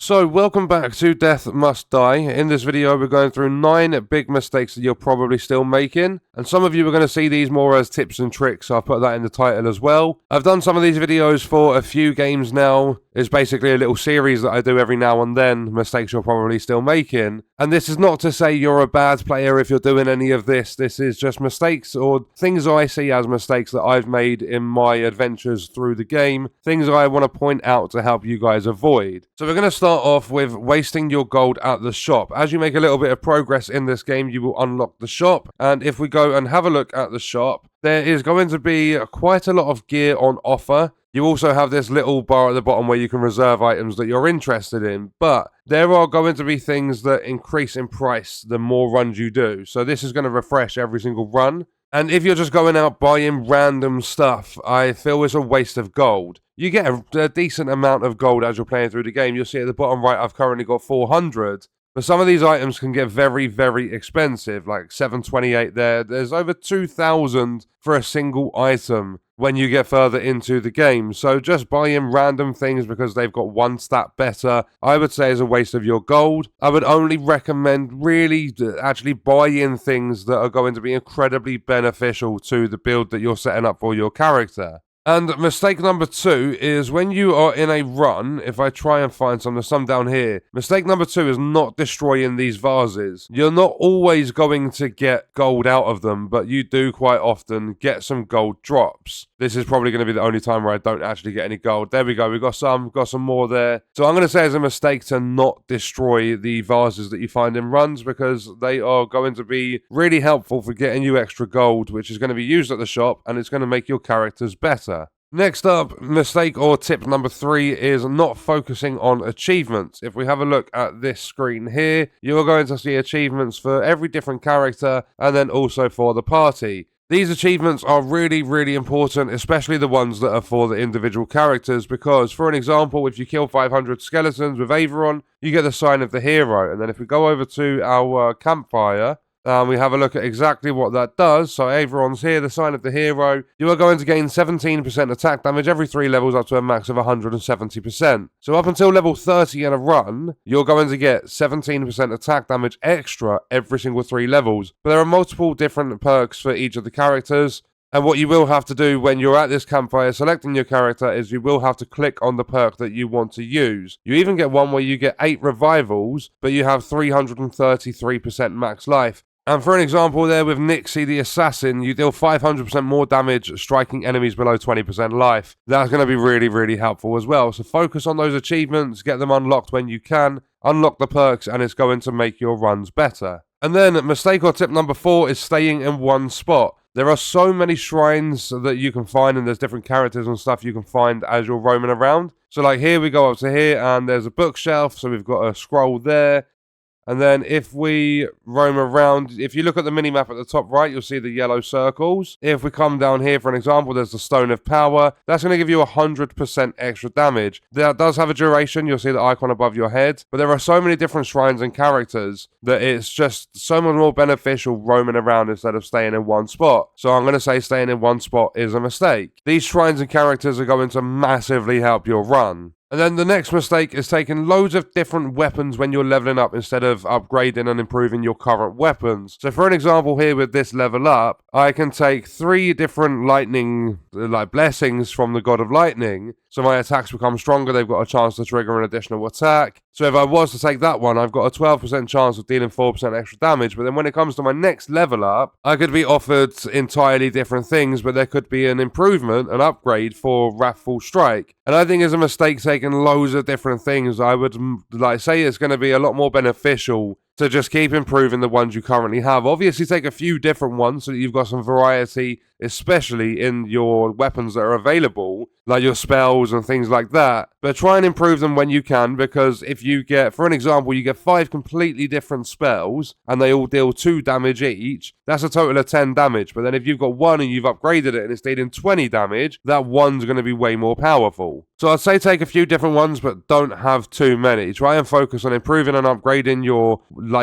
So, welcome back to Death Must Die. In this video, we're going through 9 big mistakes that you're probably still making. And some of you are going to see these more as tips and tricks, so I'll put that in the title as well. I've done some of these videos for a few games now. It's basically a little series that I do every now and then, mistakes you're probably still making. And this is not to say you're a bad player if you're doing any of this. This is just mistakes or things I see as mistakes that I've made in my adventures through the game. Things I want to point out to help you guys avoid. So we're going to start off with wasting your gold at the shop. As you make a little bit of progress in this game, you will unlock the shop. And if we go and have a look at the shop, there is going to be quite a lot of gear on offer. You also have this little bar at the bottom where you can reserve items that you're interested in, but there are going to be things that increase in price the more runs you do. So this is going to refresh every single run. And if you're just going out buying random stuff, I feel it's a waste of gold. You get a decent amount of gold as you're playing through the game. You'll see at the bottom right, I've currently got 400. But some of these items can get very, very expensive, like 728 there. There's over 2,000 for a single item when you get further into the game. So just buying random things because they've got one stat better, I would say is a waste of your gold. I would only recommend really actually buying things that are going to be incredibly beneficial to the build that you're setting up for your character. And mistake number 2 is when you are in a run, if I try and find some, there's some down here. Mistake number 2 is not destroying these vases. You're not always going to get gold out of them, but you do quite often get some gold drops. This is probably going to be the only time where I don't actually get any gold. There we go, we've got some more there. So I'm going to say it's a mistake to not destroy the vases that you find in runs because they are going to be really helpful for getting you extra gold, which is going to be used at the shop and it's going to make your characters better. Next up, mistake or tip number 3 is not focusing on achievements. If we have a look at this screen here, you're going to see achievements for every different character and then also for the party. These achievements are really, really important, especially the ones that are for the individual characters, because, for an example, if you kill 500 skeletons with Averon, you get the sign of the hero. And then if we go over to our campfire, we have a look at exactly what that does. So Averon's here, the sign of the hero. You are going to gain 17% attack damage every 3 levels up to a max of 170%. So up until level 30 in a run, you're going to get 17% attack damage extra every single 3 levels. But there are multiple different perks for each of the characters. And what you will have to do when you're at this campfire selecting your character is you will have to click on the perk that you want to use. You even get one where you get 8 revivals, but you have 333% max life. And for an example there with Nixie the Assassin, you deal 500% more damage striking enemies below 20% life. That's going to be really, really helpful as well. So focus on those achievements, get them unlocked when you can, unlock the perks, and it's going to make your runs better. And then mistake or tip number 4 is staying in one spot. There are so many shrines that you can find and there's different characters and stuff you can find as you're roaming around. So like here we go up to here and there's a bookshelf, so we've got a scroll there. And then if we roam around, if you look at the mini-map at the top right, you'll see the yellow circles. If we come down here, for an example, there's the Stone of Power. That's going to give you 100% extra damage. That does have a duration. You'll see the icon above your head. But there are so many different shrines and characters that it's just so much more beneficial roaming around instead of staying in one spot. So I'm going to say staying in one spot is a mistake. These shrines and characters are going to massively help your run. And then the next mistake is taking loads of different weapons when you're leveling up instead of upgrading and improving your current weapons. So for an example here with this level up, I can take 3 different lightning, blessings from the God of Lightning. So my attacks become stronger, they've got a chance to trigger an additional attack. So if I was to take that one, I've got a 12% chance of dealing 4% extra damage. But then when it comes to my next level up, I could be offered entirely different things, but there could be an improvement, an upgrade for Wrathful Strike. And I think it's a mistake taking loads of different things. I would say it's going to be a lot more beneficial to just keep improving the ones you currently have. Obviously take a few different ones so that you've got some variety, especially in your weapons that are available, like your spells and things like that. But try and improve them when you can, because if you get, for an example, you get 5 completely different spells and they all deal 2 damage each, that's a total of 10 damage. But then if you've got one and you've upgraded it and it's dealing 20 damage, that one's going to be way more powerful. So I'd say take a few different ones, but don't have too many. Try and focus on improving and upgrading your,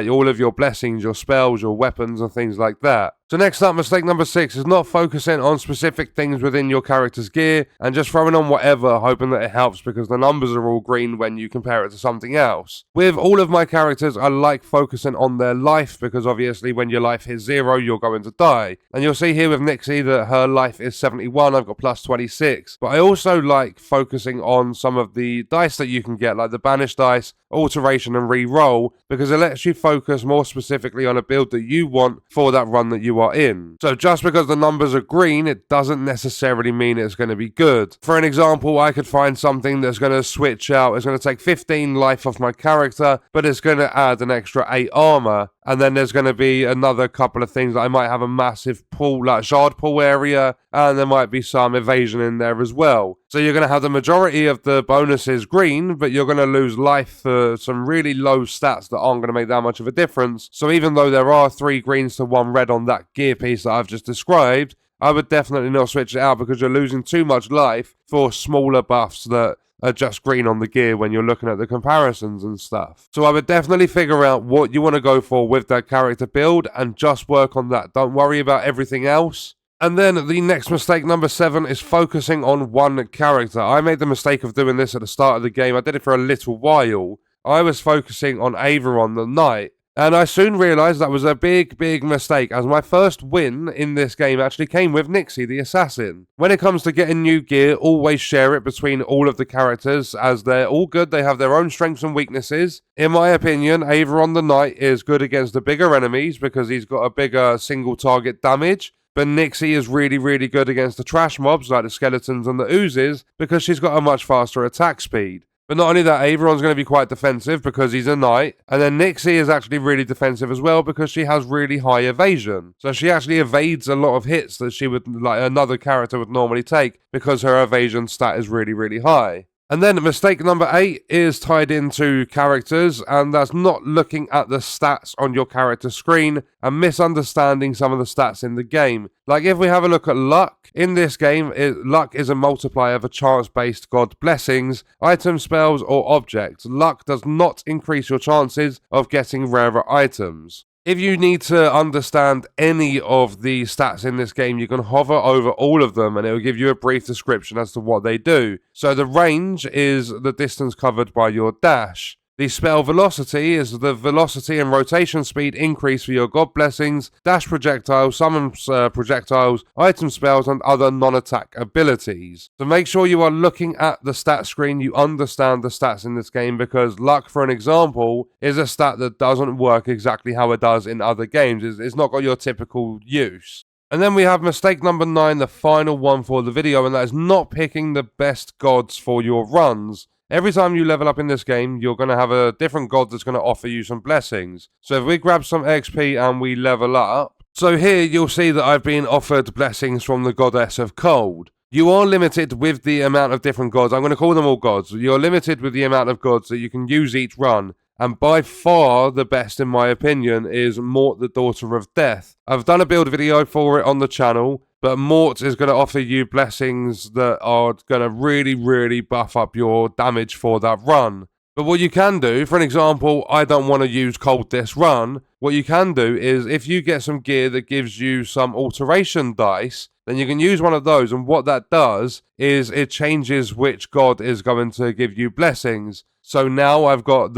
all of your blessings, your spells, your weapons and things like that. So next up, mistake number 6 is not focusing on specific things within your character's gear and just throwing on whatever, hoping that it helps because the numbers are all green when you compare it to something else. With all of my characters, I like focusing on their life because obviously when your life hits 0, you're going to die. And you'll see here with Nixie that her life is 71, I've got plus 26. But I also like focusing on some of the dice that you can get, like the Banish dice, Alteration and Re-roll, because it lets you focus more specifically on a build that you want for that run that you are in. So just because the numbers are green, it doesn't necessarily mean it's going to be good. For an example, I could find something that's going to switch out. It's going to take 15 life off my character, but it's going to add an extra 8 armor. And then there's going to be another couple of things. I might have a massive pool, like shard pool area, and there might be some evasion in there as well. So you're going to have the majority of the bonuses green, but you're going to lose life for some really low stats that aren't going to make that much of a difference. So even though there are 3 greens to 1 red on that gear piece that I've just described, I would definitely not switch it out because you're losing too much life for smaller buffs that are just green on the gear when you're looking at the comparisons and stuff. So I would definitely figure out what you want to go for with that character build and just work on that. Don't worry about everything else. And then the next mistake, number 7, is focusing on one character. I made the mistake of doing this at the start of the game. I did it for a little while. I was focusing on Averon the Knight. And I soon realised that was a big mistake, as my first win in this game actually came with Nixie the Assassin. When it comes to getting new gear, always share it between all of the characters, as they're all good, they have their own strengths and weaknesses. In my opinion, Averon the Knight is good against the bigger enemies because he's got a bigger single target damage. But Nixie is really good against the trash mobs like the skeletons and the oozes because she's got a much faster attack speed. But not only that, Averon's going to be quite defensive because he's a knight. And then Nixie is actually really defensive as well because she has really high evasion. So she actually evades a lot of hits that she would, like another character would normally take because her evasion stat is really high. And then mistake number 8 is tied into characters, and that's not looking at the stats on your character screen and misunderstanding some of the stats in the game. Like if we have a look at luck, in this game, luck is a multiplier for chance-based god blessings, item spells, or objects. Luck does not increase your chances of getting rarer items. If you need to understand any of the stats in this game, you can hover over all of them and it will give you a brief description as to what they do. So the range is the distance covered by your dash. The spell velocity is the velocity and rotation speed increase for your god blessings, dash projectiles, summon projectiles, item spells, and other non-attack abilities. So make sure you are looking at the stat screen, you understand the stats in this game, because luck, for an example, is a stat that doesn't work exactly how it does in other games. It's not got your typical use. And then we have mistake number 9, the final one for the video, and that is not picking the best gods for your runs. Every time you level up in this game, you're going to have a different god that's going to offer you some blessings. So if we grab some XP and we level up, so here you'll see that I've been offered blessings from the goddess of cold. You are limited with the amount of different gods. I'm going to call them all gods. You're limited with the amount of gods that you can use each run. And by far the best, in my opinion, is Mort, the Daughter of Death. I've done a build video for it on the channel, but Mort is going to offer you blessings that are going to really buff up your damage for that run. But what you can do, for an example, I don't want to use cold this run. What you can do is if you get some gear that gives you some alteration dice, then you can use one of those. And what that does is it changes which god is going to give you blessings. So now I've got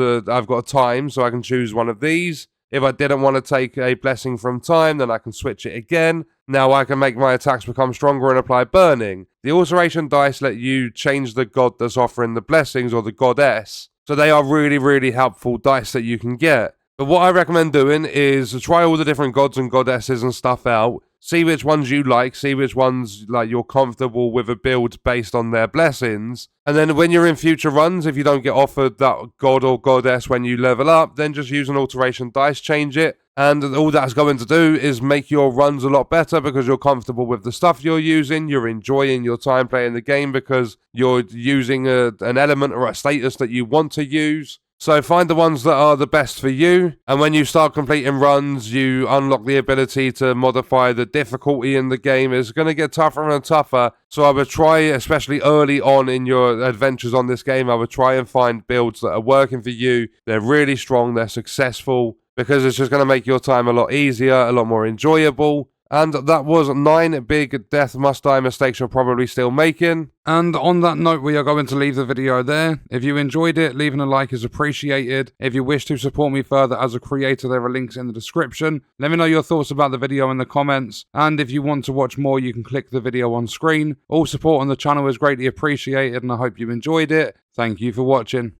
time, so I can choose one of these. If I didn't want to take a blessing from time, then I can switch it again. Now I can make my attacks become stronger and apply burning. The alteration dice let you change the god that's offering the blessings, or the goddess. So they are really helpful dice that you can get. But what I recommend doing is to try all the different gods and goddesses and stuff out. See which ones you like, see which ones like you're comfortable with a build based on their blessings. And then when you're in future runs, if you don't get offered that god or goddess when you level up, then just use an alteration dice, change it. And all that's going to do is make your runs a lot better because you're comfortable with the stuff you're using. You're enjoying your time playing the game because you're using an element or a status that you want to use. So find the ones that are the best for you, and when you start completing runs, you unlock the ability to modify the difficulty in the game. It's going to get tougher and tougher, so I would try, especially early on in your adventures on this game, I would try and find builds that are working for you. They're really strong, they're successful, because it's just going to make your time a lot easier, a lot more enjoyable. And that was 9 big death must die mistakes you're probably still making. And on that note, we are going to leave the video there. If you enjoyed it, leaving a like is appreciated. If you wish to support me further as a creator, there are links in the description. Let me know your thoughts about the video in the comments. And if you want to watch more, you can click the video on screen. All support on the channel is greatly appreciated, and I hope you enjoyed it. Thank you for watching.